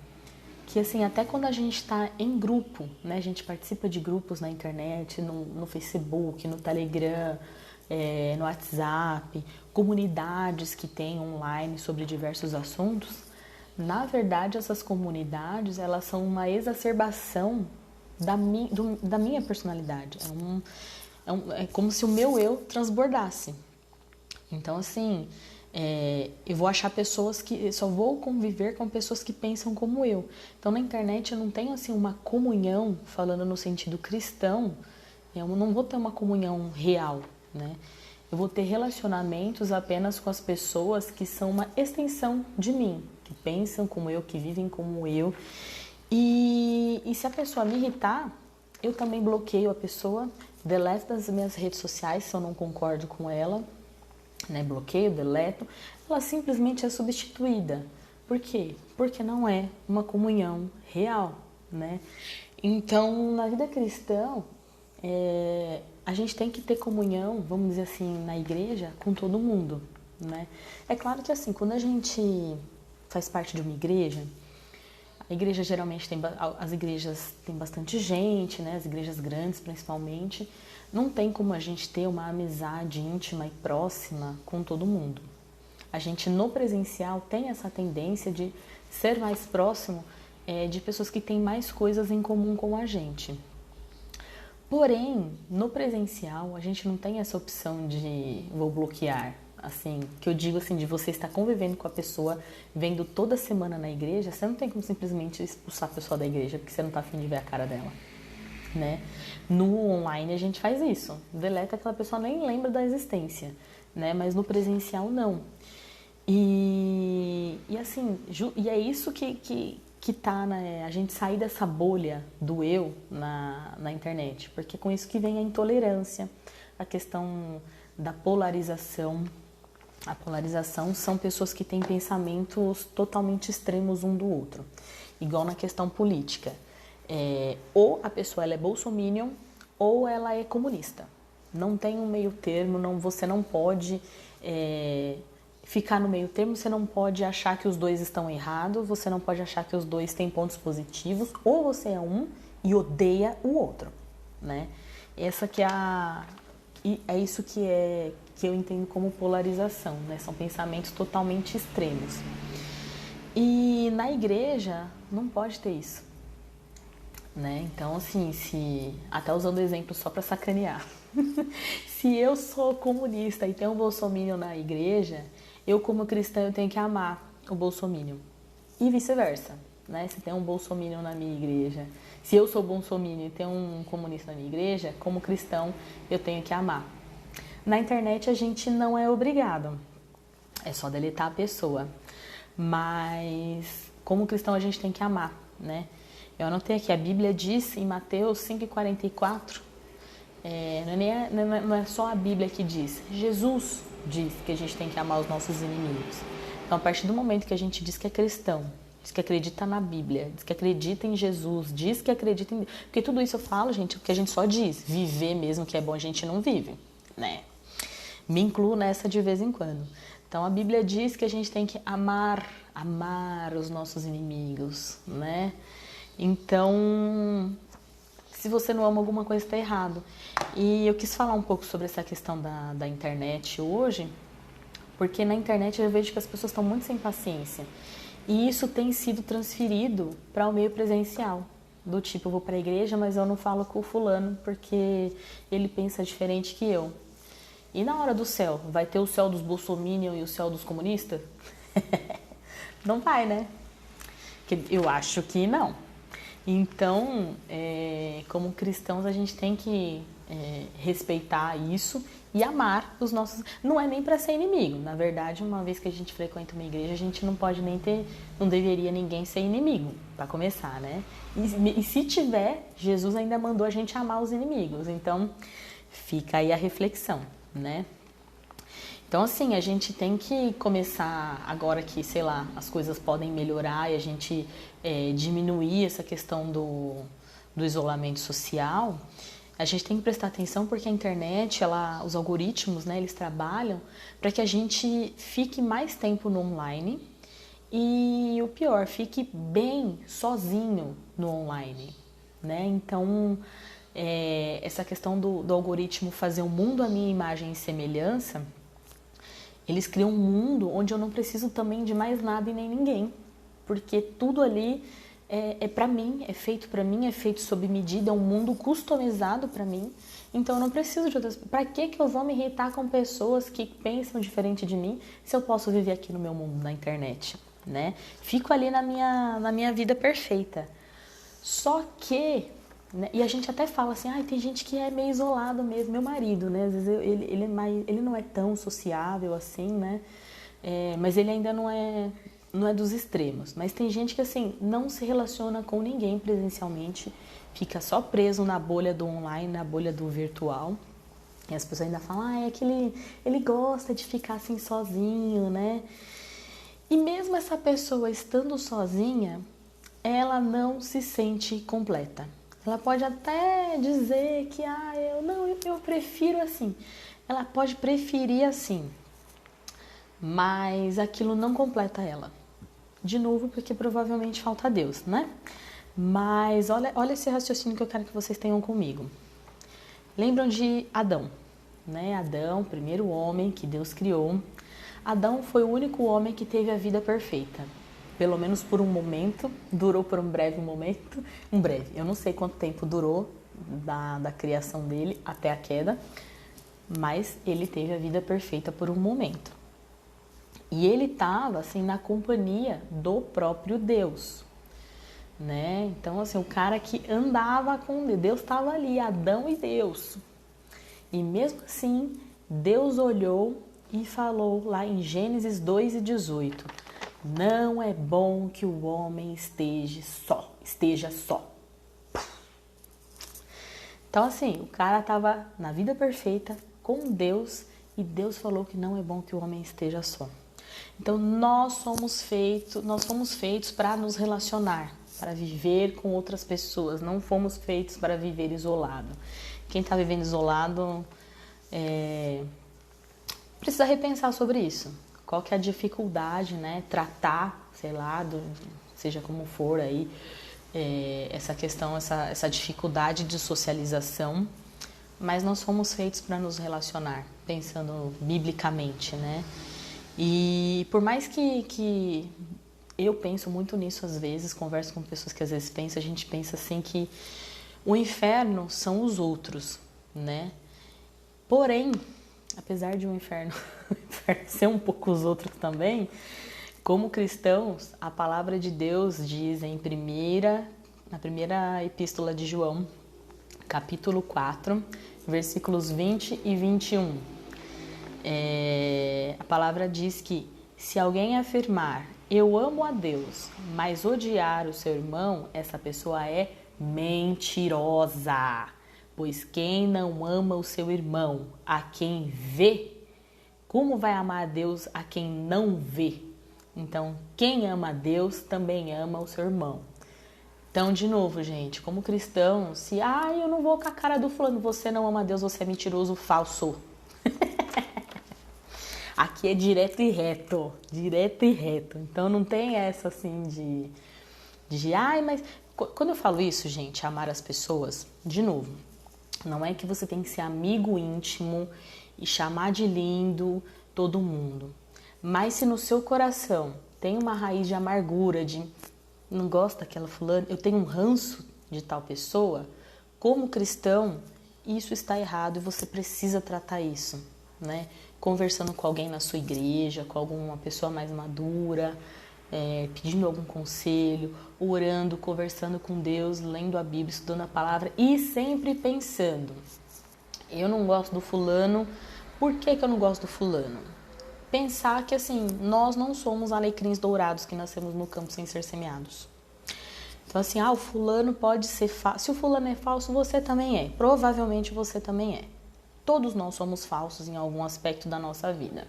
S1: que assim, até quando a gente está em grupo, né, a gente participa de grupos na internet, no Facebook, no Telegram, no WhatsApp, comunidades que tem online sobre diversos assuntos. Na verdade, essas comunidades, elas são uma exacerbação da minha personalidade. É como se o meu eu transbordasse. Então, assim, eu vou achar pessoas que... Só vou conviver com pessoas que pensam como eu. Então, na internet, eu não tenho, assim, uma comunhão, falando no sentido cristão, eu não vou ter uma comunhão real, né? Eu vou ter relacionamentos apenas com as pessoas que são uma extensão de mim, que pensam como eu, que vivem como eu. E se a pessoa me irritar, eu também bloqueio a pessoa, deleto das minhas redes sociais se eu não concordo com ela, né? Bloqueio, deleto. Ela simplesmente é substituída. Por quê? Porque não é uma comunhão real, né? Então, na vida cristã, a gente tem que ter comunhão, vamos dizer assim, na igreja com todo mundo, né? É claro que assim, quando a gente faz parte de uma igreja, a igreja geralmente as igrejas têm bastante gente, né? As igrejas grandes principalmente, não tem como a gente ter uma amizade íntima e próxima com todo mundo. A gente no presencial tem essa tendência de ser mais próximo de pessoas que têm mais coisas em comum com a gente. Porém, no presencial, a gente não tem essa opção de vou bloquear, assim, que eu digo assim, de você estar convivendo com a pessoa, vendo toda semana na igreja, você não tem como simplesmente expulsar a pessoa da igreja porque você não está afim de ver a cara dela, né? No online a gente faz isso, deleta aquela pessoa, nem lembra da existência, né? Mas no presencial não. E assim, e é isso que tá, né, a gente sair dessa bolha do eu na internet, porque com isso que vem a intolerância, a questão da polarização. A polarização são pessoas que têm pensamentos totalmente extremos um do outro, igual na questão política. Ou a pessoa ela é bolsominion ou ela é comunista. Não tem um meio termo, você não pode... ficar no meio termo, você não pode achar que os dois estão errados, você não pode achar que os dois têm pontos positivos, ou você é um e odeia o outro, né? Essa que é isso que eu entendo como polarização, né? São pensamentos totalmente extremos. E na igreja não pode ter isso, né? Então, assim, até usando exemplo só para sacanear, se eu sou comunista e tenho um bolsominion na igreja, eu como cristã eu tenho que amar o bolsominion e vice-versa, né? Se tem um bolsominion na minha igreja, se eu sou bolsominion e tem um comunista na minha igreja, como cristão eu tenho que amar. Na internet a gente não é obrigado, é só deletar a pessoa, mas como cristão a gente tem que amar, né? Eu anotei aqui, a Bíblia diz em Mateus 5,44, não é só a Bíblia que diz, Jesus diz que a gente tem que amar os nossos inimigos. Então, a partir do momento que a gente diz que é cristão, diz que acredita na Bíblia, diz que acredita em Jesus, diz que acredita em... Porque tudo isso eu falo, gente, porque a gente só diz. Viver mesmo que é bom, a gente não vive, né? Me incluo nessa de vez em quando. Então, a Bíblia diz que a gente tem que amar os nossos inimigos, né? Então, se você não ama, alguma coisa está errado. E eu quis falar um pouco sobre essa questão da internet hoje, porque na internet eu vejo que as pessoas estão muito sem paciência. E isso tem sido transferido para o meio presencial. Do tipo, eu vou para a igreja, mas eu não falo com o fulano porque ele pensa diferente que eu. E na hora do céu, vai ter o céu dos bolsominion e o céu dos comunistas? Não vai, né? Eu acho que não. Então, como cristãos, a gente tem que respeitar isso e amar os nossos... Não é nem para ser inimigo. Na verdade, uma vez que a gente frequenta uma igreja, a gente não pode nem ter... Não deveria ninguém ser inimigo, para começar, né? E se tiver, Jesus ainda mandou a gente amar os inimigos. Então, fica aí a reflexão, né? Então, assim, a gente tem que começar, agora que, sei lá, as coisas podem melhorar e a gente diminuir essa questão do isolamento social, a gente tem que prestar atenção porque a internet, os algoritmos, né, eles trabalham para que a gente fique mais tempo no online e, o pior, fique bem sozinho no online, né? Então, essa questão do algoritmo fazer o mundo à minha imagem e semelhança, eles criam um mundo onde eu não preciso também de mais nada e nem ninguém, porque tudo ali é para mim, é feito para mim, é feito sob medida, é um mundo customizado para mim, então eu não preciso de outras... Para que eu vou me irritar com pessoas que pensam diferente de mim se eu posso viver aqui no meu mundo, na internet, né? Fico ali na minha vida perfeita. Só que... Né? E a gente até fala assim, tem gente que é meio isolado mesmo, meu marido, né? Às vezes ele não é tão sociável assim, né? Mas ele ainda não é dos extremos. Mas tem gente que assim, não se relaciona com ninguém presencialmente, fica só preso na bolha do online, na bolha do virtual. E as pessoas ainda falam, é que ele gosta de ficar assim sozinho, né? E mesmo essa pessoa estando sozinha, ela não se sente completa. Ela pode até dizer que, eu prefiro assim. Ela pode preferir assim, mas aquilo não completa ela. De novo, porque provavelmente falta Deus, né? Mas olha esse raciocínio que eu quero que vocês tenham comigo. Lembram de Adão, né? Adão, o primeiro homem que Deus criou. Adão foi o único homem que teve a vida perfeita. Pelo menos por um momento, durou por um breve momento, eu não sei quanto tempo durou da criação dele até a queda, mas ele teve a vida perfeita por um momento. E ele estava assim na companhia do próprio Deus, né? Então assim, o cara que andava com Deus estava ali, Adão e Deus. E mesmo assim, Deus olhou e falou lá em Gênesis 2:18, não é bom que o homem esteja só. Então assim, o cara estava na vida perfeita com Deus e Deus falou que não é bom que o homem esteja só. Então nós somos feitos para nos relacionar, para viver com outras pessoas, não fomos feitos para viver isolado. Quem está vivendo isolado precisa repensar sobre isso. Qual que é a dificuldade, né? Tratar, sei lá, seja como for aí, essa questão, essa dificuldade de socialização, mas nós fomos feitos para nos relacionar, pensando biblicamente, né? E por mais que eu penso muito nisso às vezes, converso com pessoas que às vezes pensam, a gente pensa assim que o inferno são os outros, né? Porém, apesar de o inferno ser um pouco os outros também, Como cristãos, a palavra de Deus diz na primeira epístola de João, capítulo 4, versículos 20 e 21. A palavra diz que se alguém afirmar, eu amo a Deus, mas odiar o seu irmão, essa pessoa é mentirosa. Pois quem não ama o seu irmão, a quem vê, como vai amar a Deus a quem não vê? Então, quem ama a Deus também ama o seu irmão. Então, de novo, gente, como cristão, se eu não vou com a cara do fulano, você não ama a Deus, você é mentiroso, falso. Aqui é direto e reto, direto e reto. Então, não tem essa assim mas quando eu falo isso, gente, amar as pessoas, de novo, não é que você tem que ser amigo íntimo e chamar de lindo todo mundo. Mas se no seu coração tem uma raiz de amargura, de não gosto daquela fulana, eu tenho um ranço de tal pessoa, como cristão, isso está errado e você precisa tratar isso, né? Conversando com alguém na sua igreja, com alguma pessoa mais madura, pedindo algum conselho, orando, conversando com Deus, lendo a Bíblia, estudando a palavra e sempre pensando, eu não gosto do fulano, por que eu não gosto do fulano? Pensar que assim, nós não somos alecrins dourados que nascemos no campo sem ser semeados. Então assim, o fulano pode ser falso. Se o fulano é falso, você também é. Provavelmente você também é. Todos nós somos falsos em algum aspecto da nossa vida.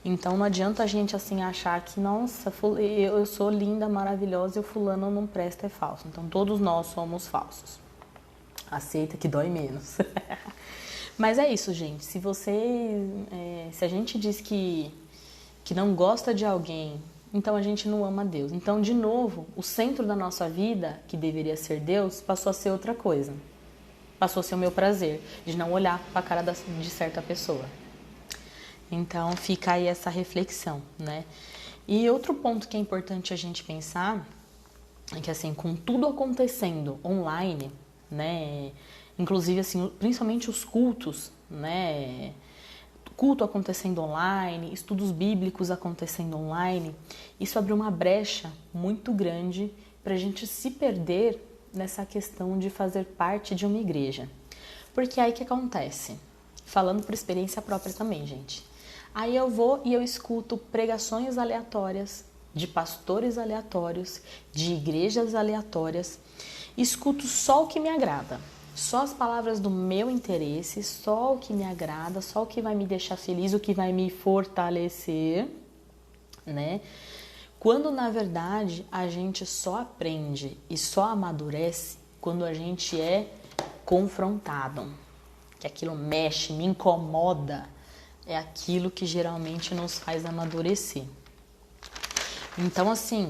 S1: Então não adianta a gente assim achar que, nossa, eu sou linda, maravilhosa e o fulano não presta, é falso. Então todos nós somos falsos. Aceita que dói menos. Mas é isso, gente. Se a gente diz que não gosta de alguém, então a gente não ama Deus. Então, de novo, o centro da nossa vida, que deveria ser Deus, passou a ser outra coisa. Passou a ser o meu prazer, de não olhar para a cara de certa pessoa. Então, fica aí essa reflexão, né? E outro ponto que é importante a gente pensar é que, assim, com tudo acontecendo online, né? Inclusive, assim, principalmente os cultos, né? Culto acontecendo online, estudos bíblicos acontecendo online, isso abre uma brecha muito grande para a gente se perder nessa questão de fazer parte de uma igreja. Porque aí o que acontece? Falando por experiência própria também, gente. Aí eu vou e eu escuto pregações aleatórias, de pastores aleatórios, de igrejas aleatórias, escuto só o que me agrada. Só as palavras do meu interesse, só o que me agrada, só o que vai me deixar feliz, o que vai me fortalecer, né? Quando, na verdade, a gente só aprende e só amadurece quando a gente é confrontado. Que aquilo mexe, me incomoda, é aquilo que geralmente nos faz amadurecer. Então, assim,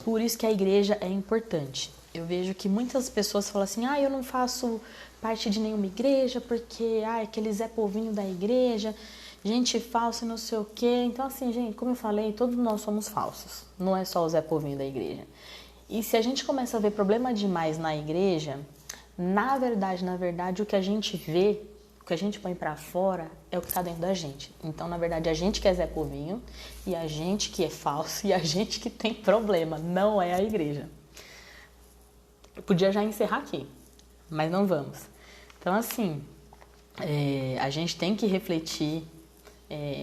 S1: por isso que a igreja é importante. Eu vejo que muitas pessoas falam assim, eu não faço parte de nenhuma igreja porque, aquele Zé Povinho da igreja, gente falsa, não sei o quê. Então, assim, gente, como eu falei, todos nós somos falsos. Não é só o Zé Povinho da igreja. E se a gente começa a ver problema demais na igreja, na verdade, o que a gente vê, o que a gente põe pra fora é o que tá dentro da gente. Então, na verdade, a gente que é Zé Povinho e a gente que é falso e a gente que tem problema, não é a igreja. Eu podia já encerrar aqui, mas não vamos. Então, assim, a gente tem que refletir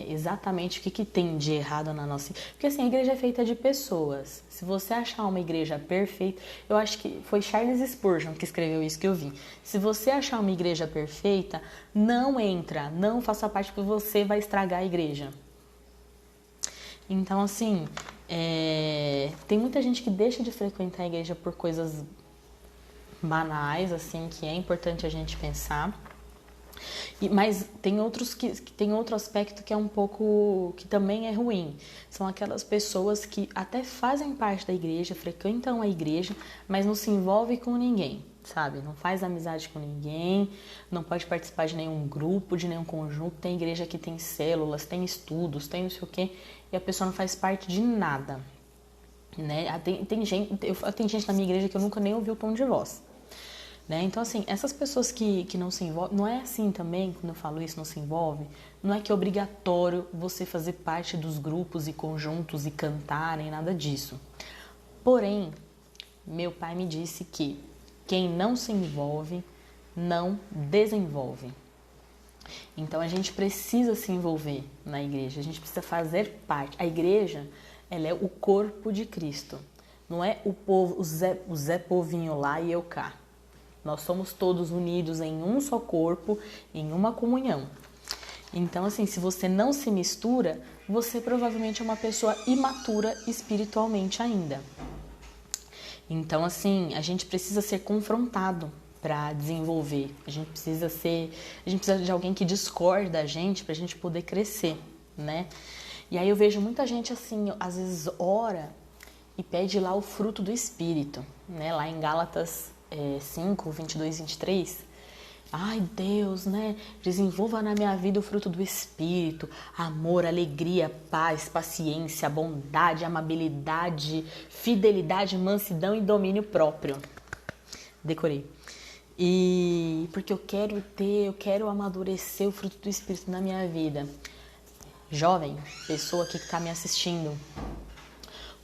S1: exatamente o que tem de errado na nossa... Porque, assim, a igreja é feita de pessoas. Se você achar uma igreja perfeita... Eu acho que foi Charles Spurgeon que escreveu isso que eu vi. Se você achar uma igreja perfeita, não entra, não faça parte, porque você vai estragar a igreja. Então, assim, tem muita gente que deixa de frequentar a igreja por coisas banais, assim, que é importante a gente pensar. Mas tem outros que tem outro aspecto que é um pouco, que também é ruim. São aquelas pessoas que até fazem parte da igreja, frequentam a igreja, mas não se envolve com ninguém, sabe? Não faz amizade com ninguém, não pode participar de nenhum grupo, de nenhum conjunto. Tem igreja que tem células, tem estudos, tem não sei o quê, e a pessoa não faz parte de nada, né? Tem gente na minha igreja que eu nunca nem ouvi o tom de voz. né? Então, assim, essas pessoas que não se envolvem, não é assim também, quando eu falo isso, não se envolve, não é que é obrigatório você fazer parte dos grupos e conjuntos e cantar, nem nada disso. Porém, meu pai me disse que quem não se envolve, não desenvolve. Então, a gente precisa se envolver na igreja, a gente precisa fazer parte. A igreja, ela é o corpo de Cristo. Não é o povo, o Zé Povinho lá e eu cá. Nós somos todos unidos em um só corpo, em uma comunhão. Então, assim, se você não se mistura, você provavelmente é uma pessoa imatura espiritualmente ainda. Então, assim, a gente precisa ser confrontado para desenvolver. A gente precisa de alguém que discorde da gente para a gente poder crescer, né? E aí eu vejo muita gente assim, às vezes ora e pede lá o fruto do Espírito, né? Lá em Gálatas 5, 22, 23. Ai, Deus, né? Desenvolva na minha vida o fruto do Espírito. Amor, alegria, paz, paciência, bondade, amabilidade, fidelidade, mansidão e domínio próprio. Decorei. E porque eu quero amadurecer o fruto do Espírito na minha vida. Jovem, pessoa aqui que está me assistindo,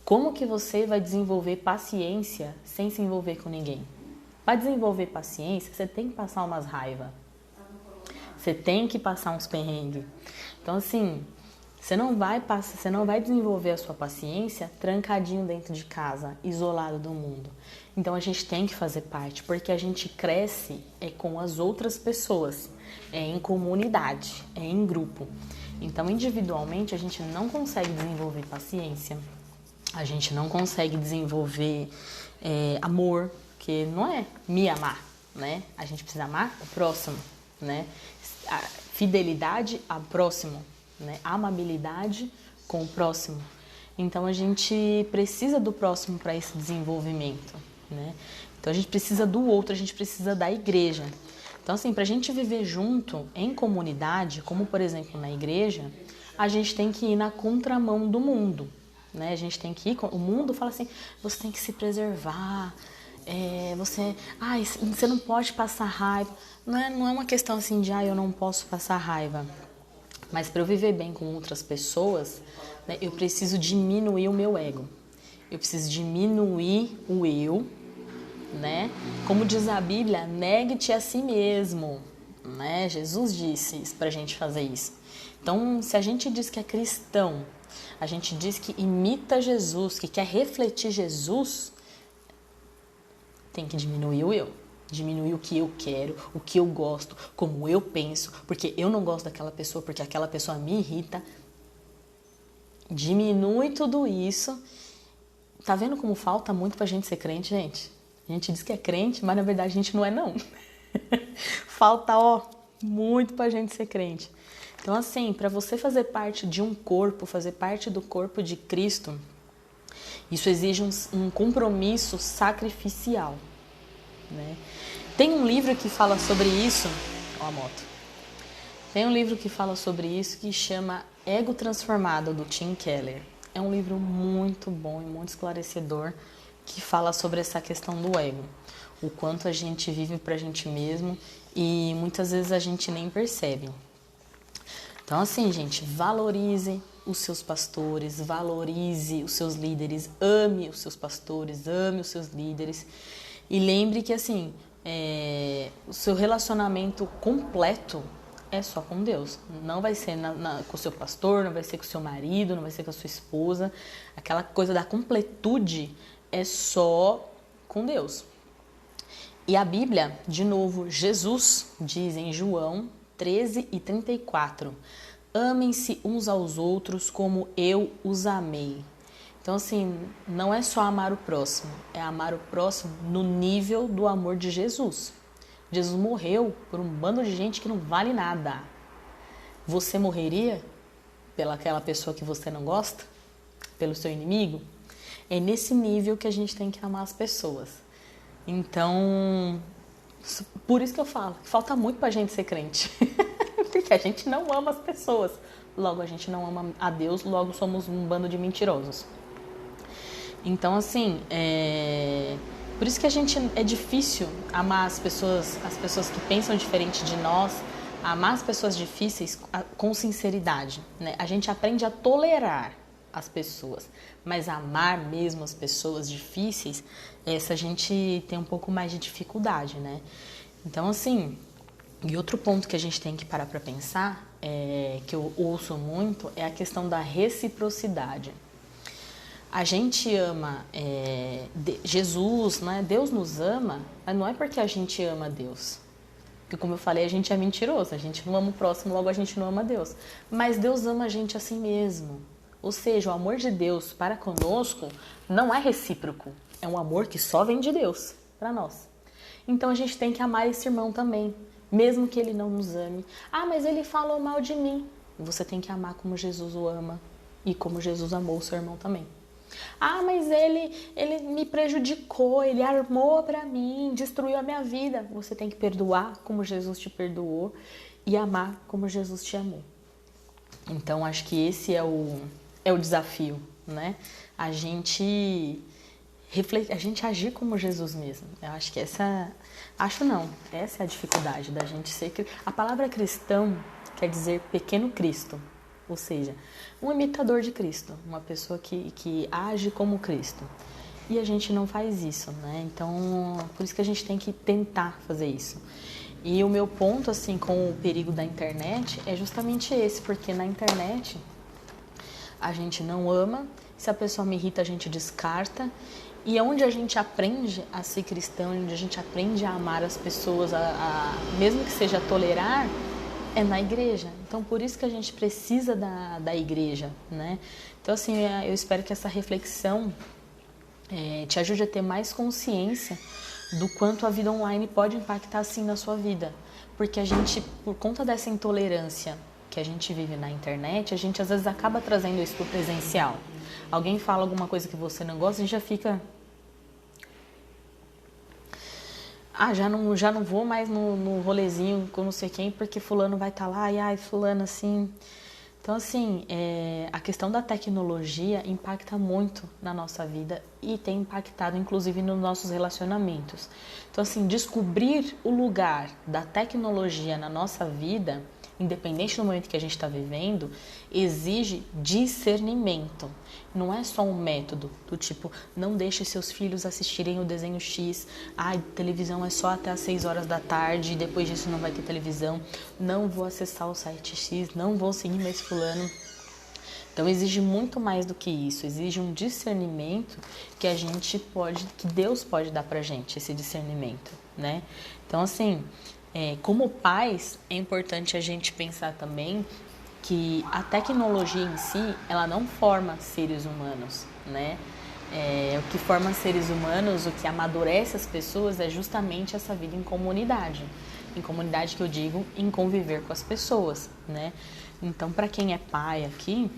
S1: como que você vai desenvolver paciência sem se envolver com ninguém? Para desenvolver paciência, você tem que passar umas raivas. Você tem que passar uns perrengues. Então, assim, você não vai desenvolver a sua paciência trancadinho dentro de casa, isolado do mundo. Então, a gente tem que fazer parte, porque a gente cresce com as outras pessoas, em comunidade, em grupo. Então, individualmente, a gente não consegue desenvolver paciência, a gente não consegue desenvolver amor, porque não é me amar, né? A gente precisa amar o próximo, né? A fidelidade ao próximo, né? A amabilidade com o próximo. Então, a gente precisa do próximo para esse desenvolvimento, né? Então, a gente precisa do outro, a gente precisa da igreja. Então, assim, para a gente viver junto em comunidade, como por exemplo na igreja, a gente tem que ir na contramão do mundo, né? A gente tem que ir, o mundo fala assim, você tem que se preservar, você não pode passar raiva. Não é uma questão assim de, eu não posso passar raiva. Mas para eu viver bem com outras pessoas, né, eu preciso diminuir o meu ego. Eu preciso diminuir o eu, né? Como diz a Bíblia, negue-te a si mesmo, né? Jesus disse isso pra gente fazer isso. Então, se a gente diz que é cristão, a gente diz que imita Jesus, que quer refletir Jesus, tem que diminuir o eu. Diminuir o que eu quero, o que eu gosto, como eu penso, porque eu não gosto daquela pessoa, porque aquela pessoa me irrita. Diminui tudo isso. Tá vendo como falta muito pra gente ser crente, gente? A gente diz que é crente, mas na verdade a gente não é, não. Falta, muito pra gente ser crente. Então, assim, para você fazer parte de um corpo, fazer parte do corpo de Cristo, isso exige um compromisso sacrificial, né? Tem um livro que fala sobre isso, ó a moto. Tem um livro que fala sobre isso que chama Ego Transformado, do Tim Keller. É um livro muito bom e muito esclarecedor que fala sobre essa questão do ego. O quanto a gente vive pra gente mesmo e muitas vezes a gente nem percebe. Então, assim, gente, valorize os seus pastores, valorize os seus líderes, ame os seus pastores, ame os seus líderes. E lembre que, assim, o seu relacionamento completo é só com Deus. Não vai ser com o seu pastor, não vai ser com o seu marido, não vai ser com a sua esposa. Aquela coisa da completude é só com Deus. E a Bíblia, de novo, Jesus diz em João 13:34, amem-se uns aos outros como eu os amei. Então, assim, não é só amar o próximo, é amar o próximo no nível do amor de Jesus. Jesus morreu por um bando de gente que não vale nada. Você morreria pelaquela pessoa que você não gosta? Pelo seu inimigo? É nesse nível que a gente tem que amar as pessoas. Então, por isso que eu falo, falta muito pra gente ser crente. Porque a gente não ama as pessoas. Logo, a gente não ama a Deus, logo somos um bando de mentirosos. Então, assim, Por isso que é difícil amar as pessoas que pensam diferente de nós, amar as pessoas difíceis com sinceridade, né? A gente aprende a tolerar as pessoas, mas amar mesmo as pessoas difíceis, essa a gente tem um pouco mais de dificuldade, né? Então, assim, e outro ponto que a gente tem que parar para pensar, que eu ouço muito, é a questão da reciprocidade. A gente ama Jesus, né? Deus nos ama, mas não é porque a gente ama Deus. Porque, como eu falei, a gente é mentiroso, a gente não ama o próximo, logo a gente não ama Deus. Mas Deus ama a gente assim mesmo. Ou seja, o amor de Deus para conosco não é recíproco. É um amor que só vem de Deus para nós. Então a gente tem que amar esse irmão também, mesmo que ele não nos ame. Ah, mas ele falou mal de mim. Você tem que amar como Jesus o ama e como Jesus amou o seu irmão também. Ah, mas ele me prejudicou, ele armou pra mim, destruiu a minha vida. Você tem que perdoar como Jesus te perdoou e amar como Jesus te amou. Então, acho que esse é o desafio, né? A gente agir como Jesus mesmo. Eu acho que essa é a dificuldade da gente ser... A palavra cristão quer dizer pequeno Cristo. Ou seja, um imitador de Cristo, uma pessoa que age como Cristo. E a gente não faz isso, né? Então, por isso que a gente tem que tentar fazer isso. E o meu ponto, assim, com o perigo da internet é justamente esse, porque na internet a gente não ama, se a pessoa me irrita, a gente descarta. E onde a gente aprende a ser cristão, onde a gente aprende a amar as pessoas, mesmo que seja tolerar, é na igreja. Então, por isso que a gente precisa da igreja, né? Então, assim, eu espero que essa reflexão te ajude a ter mais consciência do quanto a vida online pode impactar, assim, na sua vida. Porque a gente, por conta dessa intolerância que a gente vive na internet, a gente, às vezes, acaba trazendo isso pro presencial. Alguém fala alguma coisa que você não gosta, a gente já fica... já não vou mais no rolezinho com não sei quem, porque fulano vai estar lá, e ai, fulano assim... Então, assim, a questão da tecnologia impacta muito na nossa vida e tem impactado, inclusive, nos nossos relacionamentos. Então, assim, descobrir o lugar da tecnologia na nossa vida, independente do momento que a gente está vivendo, exige discernimento. Não é só um método do tipo, não deixe seus filhos assistirem o desenho X, televisão é só até às 6 horas da tarde, depois disso não vai ter televisão, não vou acessar o site X, não vou seguir mais fulano. Então exige muito mais do que isso, exige um discernimento que que Deus pode dar pra gente, esse discernimento, né? Então, assim, como pais, é importante a gente pensar também que a tecnologia em si, ela não forma seres humanos, né? O que forma seres humanos, o que amadurece as pessoas é justamente essa vida em comunidade. Em comunidade que eu digo, em conviver com as pessoas, né? Então, para quem é pai aqui,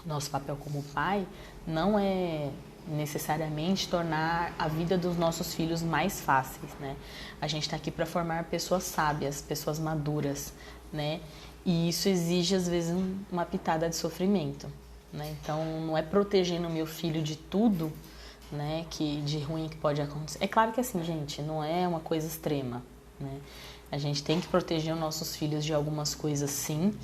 S1: nosso papel como pai não é necessariamente tornar a vida dos nossos filhos mais fáceis, né? A gente está aqui para formar pessoas sábias, pessoas maduras, né? E isso exige, às vezes, uma pitada de sofrimento, né? Então, não é protegendo o meu filho de tudo, né, de ruim que pode acontecer. É claro que assim, gente, não é uma coisa extrema, né? A gente tem que proteger os nossos filhos de algumas coisas, sim,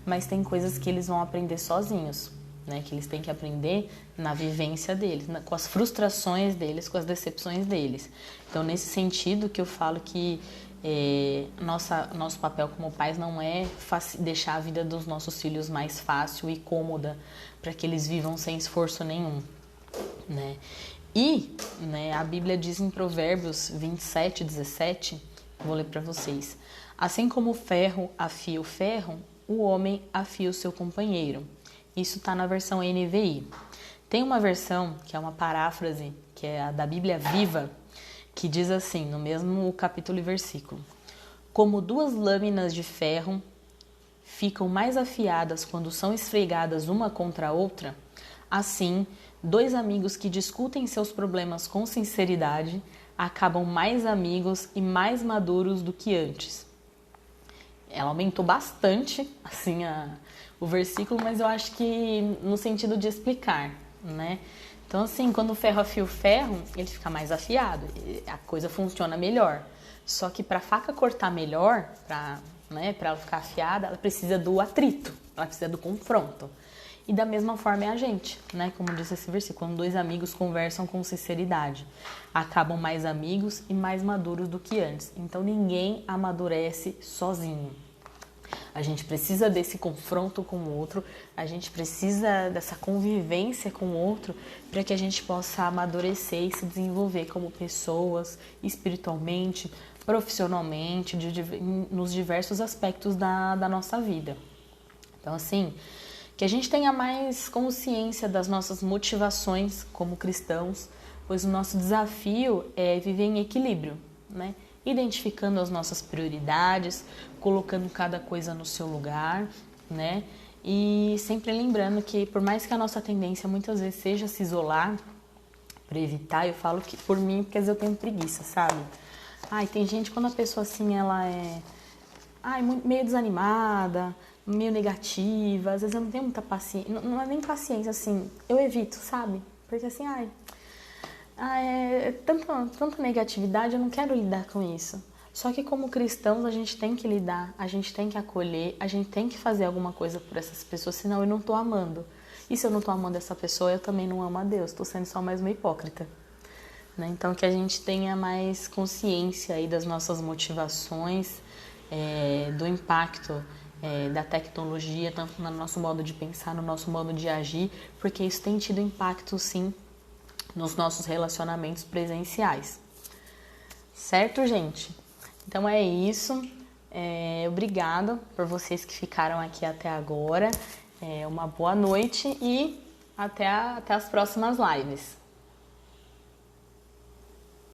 S1: mas tem coisas que eles vão aprender sozinhos, né? Que eles têm que aprender na vivência deles, com as frustrações deles, com as decepções deles. Então, nesse sentido que eu falo que nosso papel como pais não é deixar a vida dos nossos filhos mais fácil e cômoda para que eles vivam sem esforço nenhum, né? E, né, a Bíblia diz em Provérbios 27:17, vou ler para vocês: assim como o ferro afia o ferro, o homem afia o seu companheiro. Isso está na versão NVI. Tem uma versão que é uma paráfrase, que é a da Bíblia Viva, que diz assim, no mesmo capítulo e versículo: como duas lâminas de ferro ficam mais afiadas quando são esfregadas uma contra a outra, assim, dois amigos que discutem seus problemas com sinceridade acabam mais amigos e mais maduros do que antes. Ela aumentou bastante, assim, o versículo, mas eu acho que no sentido de explicar, né? Então, assim, quando o ferro afia o ferro, ele fica mais afiado, a coisa funciona melhor. Só que para a faca cortar melhor, para ela ficar afiada, ela precisa do atrito, ela precisa do confronto. E da mesma forma é a gente, né? Como diz esse versículo, quando dois amigos conversam com sinceridade, acabam mais amigos e mais maduros do que antes. Então ninguém amadurece sozinho. A gente precisa desse confronto com o outro, a gente precisa dessa convivência com o outro para que a gente possa amadurecer e se desenvolver como pessoas, espiritualmente, profissionalmente, nos diversos aspectos da nossa vida. Então, assim, que a gente tenha mais consciência das nossas motivações como cristãos, pois o nosso desafio é viver em equilíbrio, né? Identificando as nossas prioridades, colocando cada coisa no seu lugar, né? E sempre lembrando que por mais que a nossa tendência muitas vezes seja se isolar, para evitar, eu falo que por mim, porque às vezes eu tenho preguiça, sabe? Ai, tem gente quando a pessoa assim, ela é meio desanimada, meio negativa, às vezes eu não tenho muita paciência, não é nem paciência, assim, eu evito, sabe? Porque assim, é tanta negatividade, eu não quero lidar com isso. Só que como cristãos a gente tem que lidar, a gente tem que acolher, a gente tem que fazer alguma coisa por essas pessoas, senão eu não tô amando. E se eu não tô amando essa pessoa, eu também não amo a Deus, tô sendo só mais uma hipócrita. Né? Então que a gente tenha mais consciência aí das nossas motivações, do impacto da tecnologia, tanto no nosso modo de pensar, no nosso modo de agir, porque isso tem tido impacto sim nos nossos relacionamentos presenciais. Certo, gente? Então é isso. Obrigada por vocês que ficaram aqui até agora. Uma boa noite e até as próximas lives.